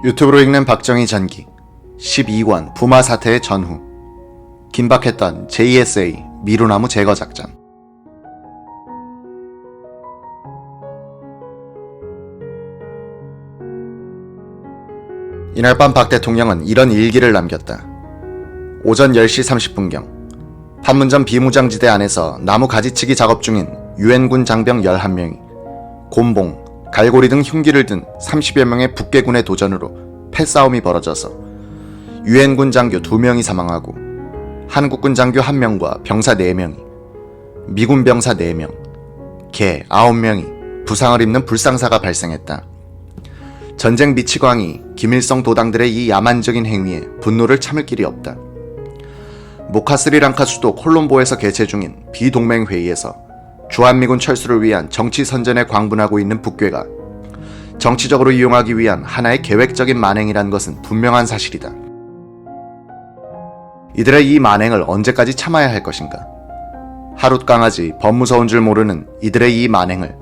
유튜브로 읽는 박정희 전기 12권 부마 사태의 전후 긴박했던 JSA 미루나무 제거 작전. 이날 밤 박 대통령은 이런 일기를 남겼다. 오전 10시 30분경 판문점 비무장지대 안에서 나무 가지치기 작업 중인 유엔군 장병 11명이 곤봉, 갈고리 등 흉기를 든 30여 명의 북괴군의 도전으로 패싸움이 벌어져서 유엔군 장교 2명이 사망하고 한국군 장교 1명과 병사 4명이, 미군 병사 4명, 개 9명이 부상을 입는 불상사가 발생했다. 전쟁 미치광이 김일성 도당들의 이 야만적인 행위에 분노를 참을 길이 없다. 모카 스리랑카 수도 콜롬보에서 개최 중인 비동맹 회의에서 주한미군 철수를 위한 정치 선전에 광분하고 있는 북괴가 정치적으로 이용하기 위한 하나의 계획적인 만행이라는 것은 분명한 사실이다. 이들의 이 만행을 언제까지 참아야 할 것인가? 하룻강아지 법무서운 줄 모르는 이들의 이 만행을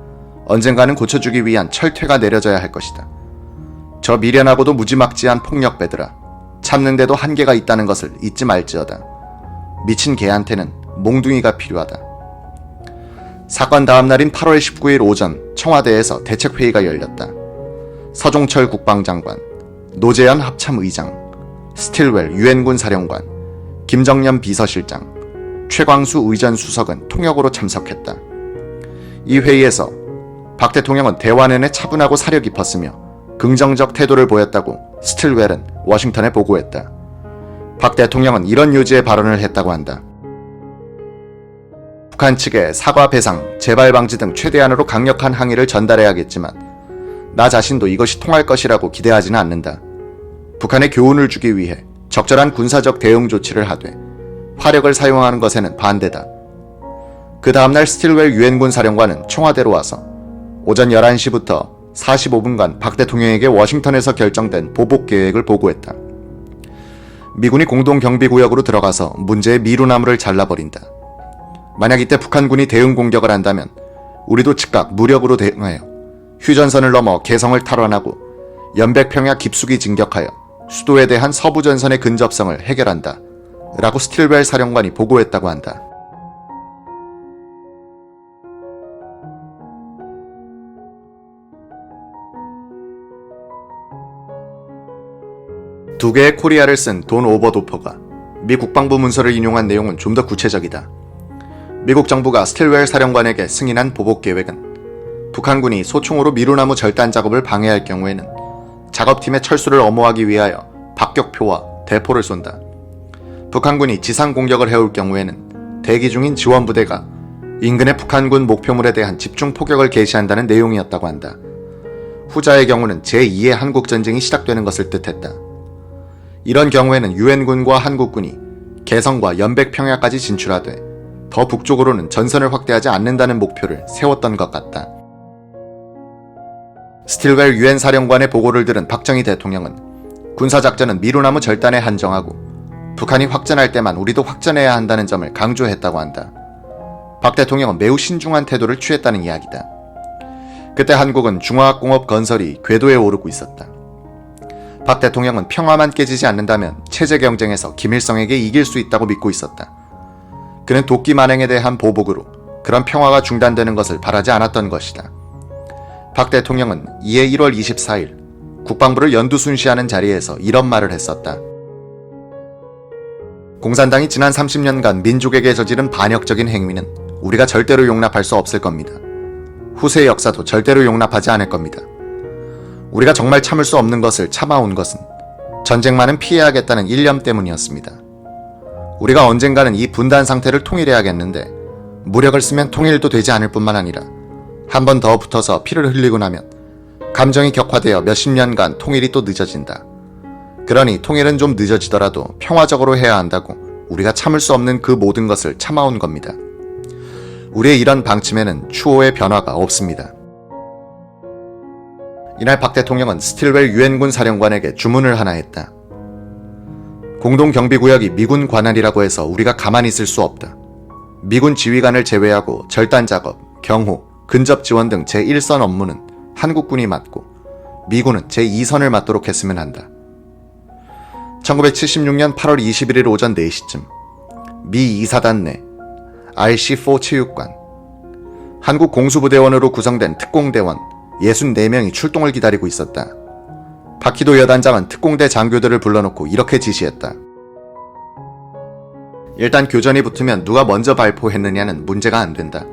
언젠가는 고쳐주기 위한 철퇴가 내려져야 할 것이다. 저 미련하고도 무지막지한 폭력배들아, 참는데도 한계가 있다는 것을 잊지 말지어다. 미친 개한테는 몽둥이가 필요하다. 사건 다음 날인 8월 19일 오전 청와대에서 대책회의가 열렸다. 서종철 국방장관, 노재현 합참의장, 스틸웰 유엔군 사령관, 김정년 비서실장, 최광수 의전수석은 통역으로 참석했다. 이 회의에서 박 대통령은 대화 내내 차분하고 사려 깊었으며 긍정적 태도를 보였다고 스틸웰은 워싱턴에 보고했다. 박 대통령은 이런 요지의 발언을 했다고 한다. 북한 측에 사과 배상, 재발 방지 등 최대한으로 강력한 항의를 전달해야겠지만 나 자신도 이것이 통할 것이라고 기대하지는 않는다. 북한에 교훈을 주기 위해 적절한 군사적 대응 조치를 하되 화력을 사용하는 것에는 반대다. 그 다음날 스틸웰 유엔군 사령관은 청와대로 와서 오전 11시부터 45분간 박 대통령에게 워싱턴에서 결정된 보복 계획을 보고했다. 미군이 공동경비구역으로 들어가서 문제의 미루나무를 잘라버린다. 만약 이때 북한군이 대응 공격을 한다면 우리도 즉각 무력으로 대응하여 휴전선을 넘어 개성을 탈환하고 연백평야 깊숙이 진격하여 수도에 대한 서부전선의 근접성을 해결한다 라고 스틸웰 사령관이 보고했다고 한다. 두 개의 코리아를 쓴 돈 오버도퍼가 미 국방부 문서를 인용한 내용은 좀 더 구체적이다. 미국 정부가 스틸웰 사령관에게 승인한 보복 계획은 북한군이 소총으로 미루나무 절단 작업을 방해할 경우에는 작업팀의 철수를 엄호하기 위하여 박격표와 대포를 쏜다. 북한군이 지상 공격을 해올 경우에는 대기 중인 지원부대가 인근의 북한군 목표물에 대한 집중 포격을 개시한다는 내용이었다고 한다. 후자의 경우는 제2의 한국전쟁이 시작되는 것을 뜻했다. 이런 경우에는 유엔군과 한국군이 개성과 연백평야까지 진출하되 더 북쪽으로는 전선을 확대하지 않는다는 목표를 세웠던 것 같다. 스틸웰 유엔 사령관의 보고를 들은 박정희 대통령은 군사작전은 미루나무 절단에 한정하고 북한이 확전할 때만 우리도 확전해야 한다는 점을 강조했다고 한다. 박 대통령은 매우 신중한 태도를 취했다는 이야기다. 그때 한국은 중화학공업 건설이 궤도에 오르고 있었다. 박 대통령은 평화만 깨지지 않는다면 체제 경쟁에서 김일성에게 이길 수 있다고 믿고 있었다. 그는 도끼 만행에 대한 보복으로 그런 평화가 중단되는 것을 바라지 않았던 것이다. 박 대통령은 이에 1월 24일 국방부를 연두순시하는 자리에서 이런 말을 했었다. 공산당이 지난 30년간 민족에게 저지른 반역적인 행위는 우리가 절대로 용납할 수 없을 겁니다. 후세의 역사도 절대로 용납하지 않을 겁니다. 우리가 정말 참을 수 없는 것을 참아온 것은 전쟁만은 피해야겠다는 일념 때문이었습니다. 우리가 언젠가는 이 분단 상태를 통일해야겠는데 무력을 쓰면 통일도 되지 않을 뿐만 아니라 한 번 더 붙어서 피를 흘리고 나면 감정이 격화되어 몇십 년간 통일이 또 늦어진다. 그러니 통일은 좀 늦어지더라도 평화적으로 해야 한다고 우리가 참을 수 없는 그 모든 것을 참아온 겁니다. 우리의 이런 방침에는 추호의 변화가 없습니다. 이날 박 대통령은 스틸웰 유엔군 사령관에게 주문을 하나 했다. 공동경비구역이 미군 관할이라고 해서 우리가 가만히 있을 수 없다. 미군 지휘관을 제외하고 절단 작업, 경호, 근접 지원 등 제1선 업무는 한국군이 맡고 미군은 제2선을 맡도록 했으면 한다. 1976년 8월 21일 오전 4시쯤 미 2사단 내 RC-4 체육관, 한국 공수부대원으로 구성된 특공대원 64명이 출동을 기다리고 있었다. 박희도 여단장은 특공대 장교들을 불러놓고 이렇게 지시했다. 일단 교전이 붙으면 누가 먼저 발포했느냐는 문제가 안 된다.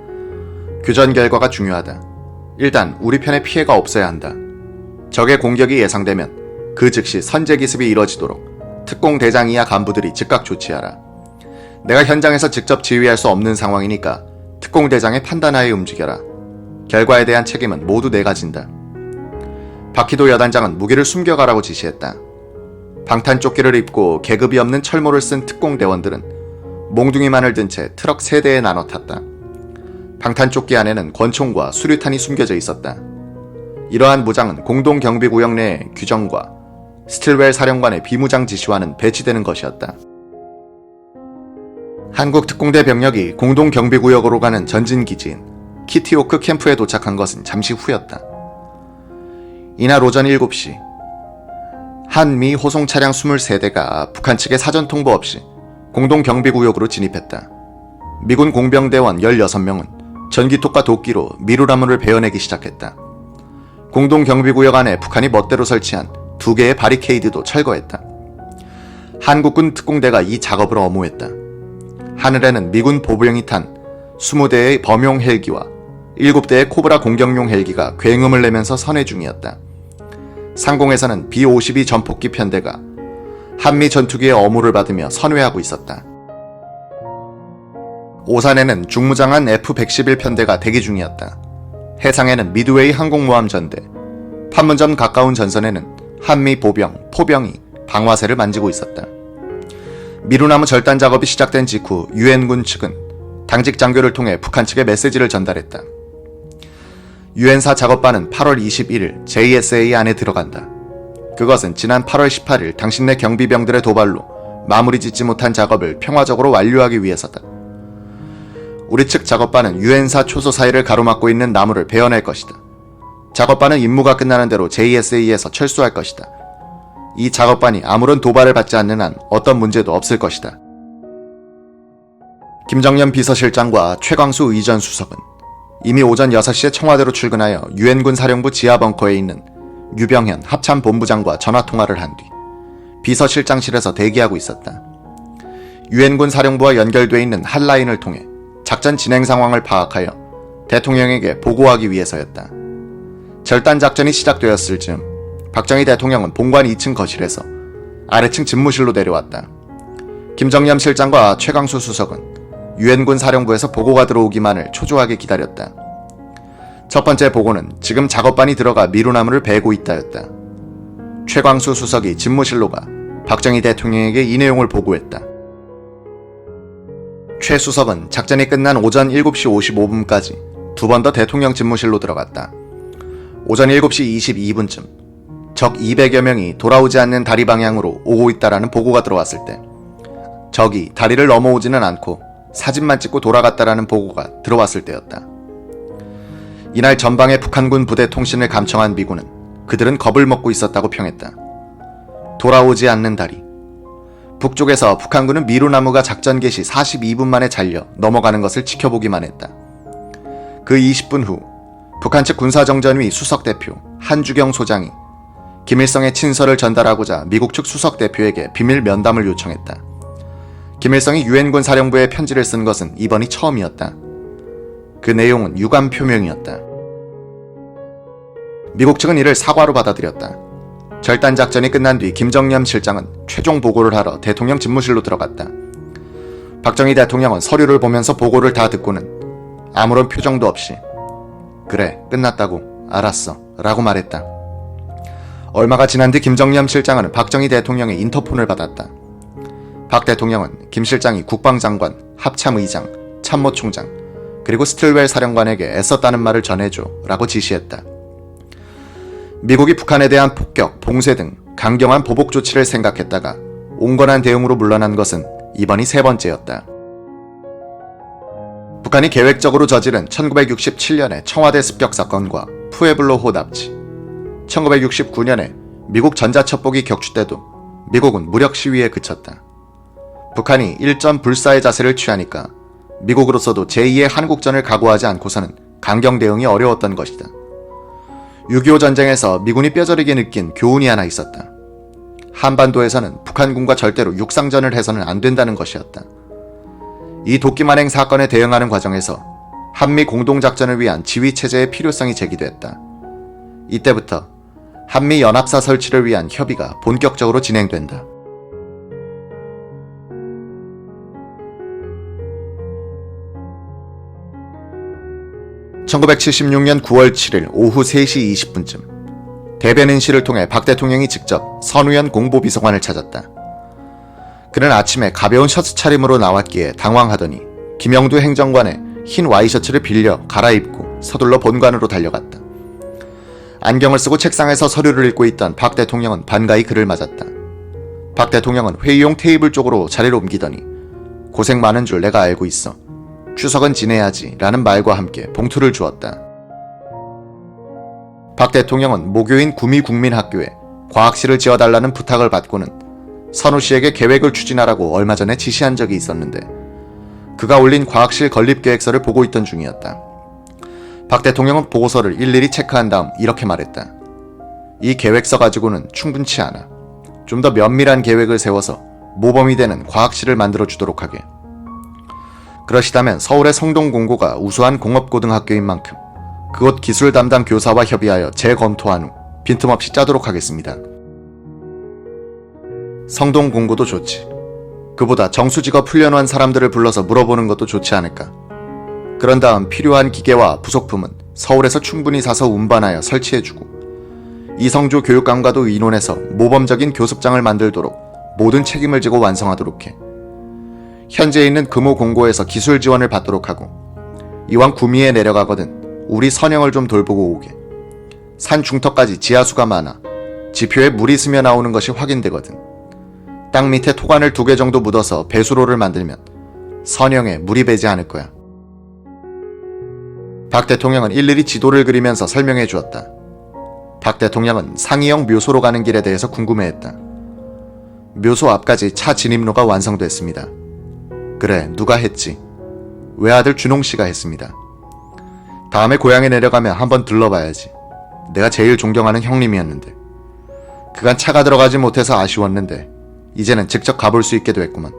교전 결과가 중요하다. 일단 우리 편에 피해가 없어야 한다. 적의 공격이 예상되면 그 즉시 선제 기습이 이뤄지도록 특공대장 이하 간부들이 즉각 조치하라. 내가 현장에서 직접 지휘할 수 없는 상황이니까 특공대장의 판단하에 움직여라. 결과에 대한 책임은 모두 내가 진다. 박희도 여단장은 무기를 숨겨가라고 지시했다. 방탄조끼를 입고 계급이 없는 철모를 쓴 특공대원들은 몽둥이만을 든 채 트럭 3대에 나눠 탔다. 방탄조끼 안에는 권총과 수류탄이 숨겨져 있었다. 이러한 무장은 공동경비구역 내의 규정과 스틸웰 사령관의 비무장 지시와는 배치되는 것이었다. 한국 특공대 병력이 공동경비구역으로 가는 전진기지인 키티오크 캠프에 도착한 것은 잠시 후였다. 이날 오전 7시 한미 호송 차량 23대가 북한 측의 사전 통보 없이 공동경비구역으로 진입했다. 미군 공병대원 16명은 전기톱과 도끼로 미루라문을 베어내기 시작했다. 공동경비구역 안에 북한이 멋대로 설치한 2개의 바리케이드도 철거했다. 한국군 특공대가 이 작업을 엄호했다. 하늘에는 미군 보부형이 탄 20대의 범용 헬기와 7대의 코브라 공격용 헬기가 굉음을 내면서 선회 중이었다. 상공에서는 B-52 전폭기 편대가 한미 전투기의 엄호를 받으며 선회하고 있었다. 오산에는 중무장한 F-111 편대가 대기 중이었다. 해상에는 미드웨이 항공모함 전대, 판문점 가까운 전선에는 한미 보병, 포병이 방화쇠를 만지고 있었다. 미루나무 절단 작업이 시작된 직후 유엔군 측은 당직 장교를 통해 북한 측에 메시지를 전달했다. 유엔사 작업반은 8월 21일 JSA 안에 들어간다. 그것은 지난 8월 18일 당신네 경비병들의 도발로 마무리 짓지 못한 작업을 평화적으로 완료하기 위해서다. 우리 측 작업반은 유엔사 초소 사이를 가로막고 있는 나무를 베어낼 것이다. 작업반은 임무가 끝나는 대로 JSA에서 철수할 것이다. 이 작업반이 아무런 도발을 받지 않는 한 어떤 문제도 없을 것이다. 김정년 비서실장과 최광수 의전 수석은 이미 오전 6시에 청와대로 출근하여 유엔군 사령부 지하벙커에 있는 유병현 합참본부장과 전화통화를 한 뒤 비서실장실에서 대기하고 있었다. 유엔군 사령부와 연결돼 있는 핫라인을 통해 작전 진행 상황을 파악하여 대통령에게 보고하기 위해서였다. 절단 작전이 시작되었을 즈음 박정희 대통령은 본관 2층 거실에서 아래층 집무실로 내려왔다. 김정년 실장과 최광수 수석은 유엔군 사령부에서 보고가 들어오기만을 초조하게 기다렸다. 첫 번째 보고는 지금 작업반이 들어가 미루나무를 베고 있다였다. 최광수 수석이 집무실로 가 박정희 대통령에게 이 내용을 보고했다. 최 수석은 작전이 끝난 오전 7시 55분까지 두 번 더 대통령 집무실로 들어갔다. 오전 7시 22분쯤 적 200여 명이 돌아오지 않는 다리 방향으로 오고 있다라는 보고가 들어왔을 때 적이 다리를 넘어오지는 않고 사진만 찍고 돌아갔다라는 보고가 들어왔을 때였다. 이날 전방의 북한군 부대 통신을 감청한 미군은 그들은 겁을 먹고 있었다고 평했다. 돌아오지 않는 다리. 북쪽에서 북한군은 미루나무가 작전 개시 42분 만에 잘려 넘어가는 것을 지켜보기만 했다. 그 20분 후 북한 측 군사정전위 수석대표 한주경 소장이 김일성의 친서를 전달하고자 미국 측 수석대표에게 비밀 면담을 요청했다. 김일성이 유엔군 사령부에 편지를 쓴 것은 이번이 처음이었다. 그 내용은 유감 표명이었다. 미국 측은 이를 사과로 받아들였다. 절단 작전이 끝난 뒤 김정년 실장은 최종 보고를 하러 대통령 집무실로 들어갔다. 박정희 대통령은 서류를 보면서 보고를 다 듣고는 아무런 표정도 없이 그래, 끝났다고, 알았어 라고 말했다. 얼마가 지난 뒤 김정년 실장은 박정희 대통령의 인터폰을 받았다. 박 대통령은 김 실장이 국방장관, 합참의장, 참모총장, 그리고 스틸웰 사령관에게 애썼다는 말을 전해줘 라고 지시했다. 미국이 북한에 대한 폭격, 봉쇄 등 강경한 보복 조치를 생각했다가 온건한 대응으로 물러난 것은 이번이 세 번째였다. 북한이 계획적으로 저지른 1967년의 청와대 습격 사건과 푸에블로 호 납치, 1969년에 미국 전자첩보기 격추 때도 미국은 무력 시위에 그쳤다. 북한이 일전 불사의 자세를 취하니까 미국으로서도 제2의 한국전을 각오하지 않고서는 강경 대응이 어려웠던 것이다. 6.25 전쟁에서 미군이 뼈저리게 느낀 교훈이 하나 있었다. 한반도에서는 북한군과 절대로 육상전을 해서는 안 된다는 것이었다. 이 도끼만행 사건에 대응하는 과정에서 한미 공동작전을 위한 지휘체제의 필요성이 제기됐다. 이때부터 한미 연합사 설치를 위한 협의가 본격적으로 진행된다. (1976년 9월 7일) 오후 3시 20분쯤 대변인실을 통해 박 대통령이 직접 선우연 공보비서관을 찾았다. 그는 아침에 가벼운 셔츠 차림으로 나왔기에 당황하더니 김영두 행정관의 흰 와이셔츠를 빌려 갈아입고 서둘러 본관으로 달려갔다. 안경을 쓰고 책상에서 서류를 읽고 있던 박 대통령은 반가이 그를 맞았다. 박 대통령은 회의용 테이블 쪽으로 자리를 옮기더니 고생 많은 줄 내가 알고 있어. 추석은 지내야지 라는 말과 함께 봉투를 주었다. 박 대통령은 모교인 구미국민학교에 과학실을 지어달라는 부탁을 받고는 선우 씨에게 계획을 추진하라고 얼마 전에 지시한 적이 있었는데 그가 올린 과학실 건립계획서를 보고 있던 중이었다. 박 대통령은 보고서를 일일이 체크한 다음 이렇게 말했다. 이 계획서 가지고는 충분치 않아. 좀 더 면밀한 계획을 세워서 모범이 되는 과학실을 만들어 주도록 하게. 그러시다면 서울의 성동공고가 우수한 공업고등학교인 만큼 그곳 기술 담당 교사와 협의하여 재검토한 후 빈틈없이 짜도록 하겠습니다. 성동공고도 좋지. 그보다 정수직업 훈련한 사람들을 불러서 물어보는 것도 좋지 않을까. 그런 다음 필요한 기계와 부속품은 서울에서 충분히 사서 운반하여 설치해주고 이성조 교육감과도 의논해서 모범적인 교습장을 만들도록 모든 책임을 지고 완성하도록 해. 현재 있는 금호 공고에서 기술 지원을 받도록 하고 이왕 구미에 내려가거든 우리 선영을 좀 돌보고 오게. 산 중턱까지 지하수가 많아 지표에 물이 스며 나오는 것이 확인되거든. 땅 밑에 토관을 2개 정도 묻어서 배수로를 만들면 선영에 물이 배지 않을 거야. 박 대통령은 일일이 지도를 그리면서 설명해 주었다. 박 대통령은 상이역 묘소로 가는 길에 대해서 궁금해했다. 묘소 앞까지 차 진입로가 완성됐습니다. 그래, 누가 했지? 외아들 준홍씨가 했습니다. 다음에 고향에 내려가면 한번 들러봐야지. 내가 제일 존경하는 형님이었는데. 그간 차가 들어가지 못해서 아쉬웠는데 이제는 직접 가볼 수 있게 됐구만.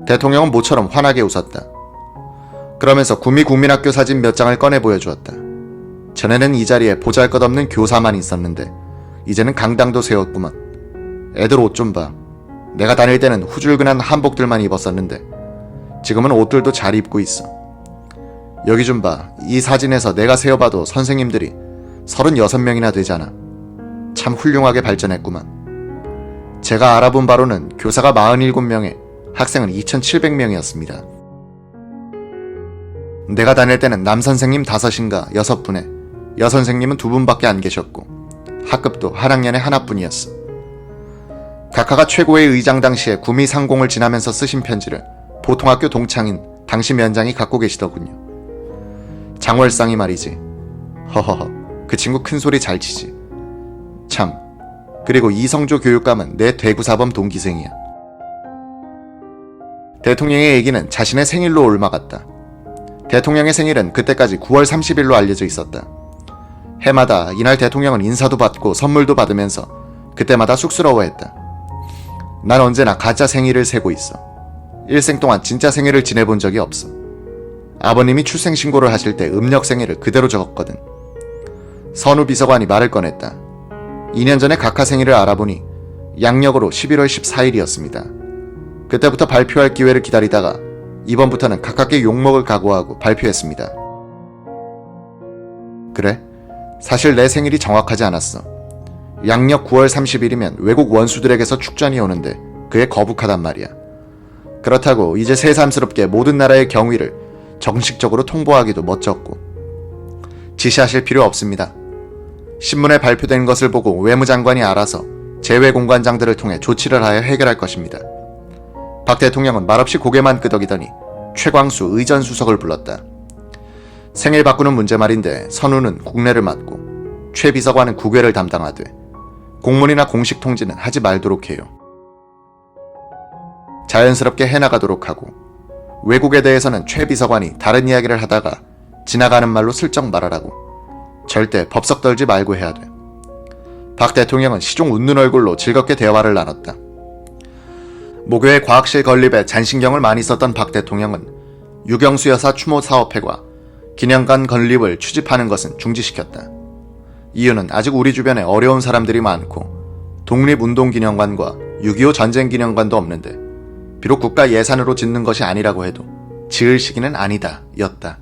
대통령은 모처럼 환하게 웃었다. 그러면서 구미국민학교 사진 몇 장을 꺼내 보여주었다. 전에는 이 자리에 보잘것없는 교사만 있었는데 이제는 강당도 세웠구만. 애들 옷 좀 봐. 내가 다닐 때는 후줄근한 한복들만 입었었는데 지금은 옷들도 잘 입고 있어. 여기 좀 봐. 이 사진에서 내가 세어봐도 선생님들이 36명이나 되잖아. 참 훌륭하게 발전했구만. 제가 알아본 바로는 교사가 47명에 학생은 2,700명이었습니다. 내가 다닐 때는 남선생님 5인가 6분에 여선생님은 2분밖에 안 계셨고 학급도 한 학년에 하나뿐이었어. 각하가 최고의 의장 당시에 구미 상공을 지나면서 쓰신 편지를 보통학교 동창인 당시 면장이 갖고 계시더군요. 장월상이 말이지. 허허허, 그 친구 큰소리 잘 치지. 참, 그리고 이성조 교육감은 내 대구사범 동기생이야. 대통령의 얘기는 자신의 생일로 옮아갔다. 대통령의 생일은 그때까지 9월 30일로 알려져 있었다. 해마다 이날 대통령은 인사도 받고 선물도 받으면서 그때마다 쑥스러워했다. 난 언제나 가짜 생일을 세고 있어. 일생 동안 진짜 생일을 지내본 적이 없어. 아버님이 출생신고를 하실 때 음력 생일을 그대로 적었거든. 선우 비서관이 말을 꺼냈다. 2년 전에 각하 생일을 알아보니 양력으로 11월 14일이었습니다. 그때부터 발표할 기회를 기다리다가 이번부터는 가깝게 욕먹을 각오하고 발표했습니다. 그래? 사실 내 생일이 정확하지 않았어. 양력 9월 30일이면 외국 원수들에게서 축전이 오는데 그에 거북하단 말이야. 그렇다고 이제 새삼스럽게 모든 나라의 경위를 정식적으로 통보하기도 멋졌고. 지시하실 필요 없습니다. 신문에 발표된 것을 보고 외무장관이 알아서 제외공관장들을 통해 조치를 하여 해결할 것입니다. 박 대통령은 말없이 고개만 끄덕이더니 최광수 의전수석을 불렀다. 생일 바꾸는 문제 말인데 선우는 국내를 맡고 최 비서관은 국외를 담당하되 공문이나 공식 통지는 하지 말도록 해요. 자연스럽게 해나가도록 하고 외국에 대해서는 최 비서관이 다른 이야기를 하다가 지나가는 말로 슬쩍 말하라고. 절대 법석 떨지 말고 해야 돼. 박 대통령은 시종 웃는 얼굴로 즐겁게 대화를 나눴다. 모교의 과학실 건립에 잔신경을 많이 썼던 박 대통령은 유경수 여사 추모 사업회과 기념관 건립을 추진하는 것은 중지시켰다. 이유는 아직 우리 주변에 어려운 사람들이 많고 독립운동기념관과 6.25 전쟁기념관도 없는데 비록 국가 예산으로 짓는 것이 아니라고 해도 지을 시기는 아니다 였다.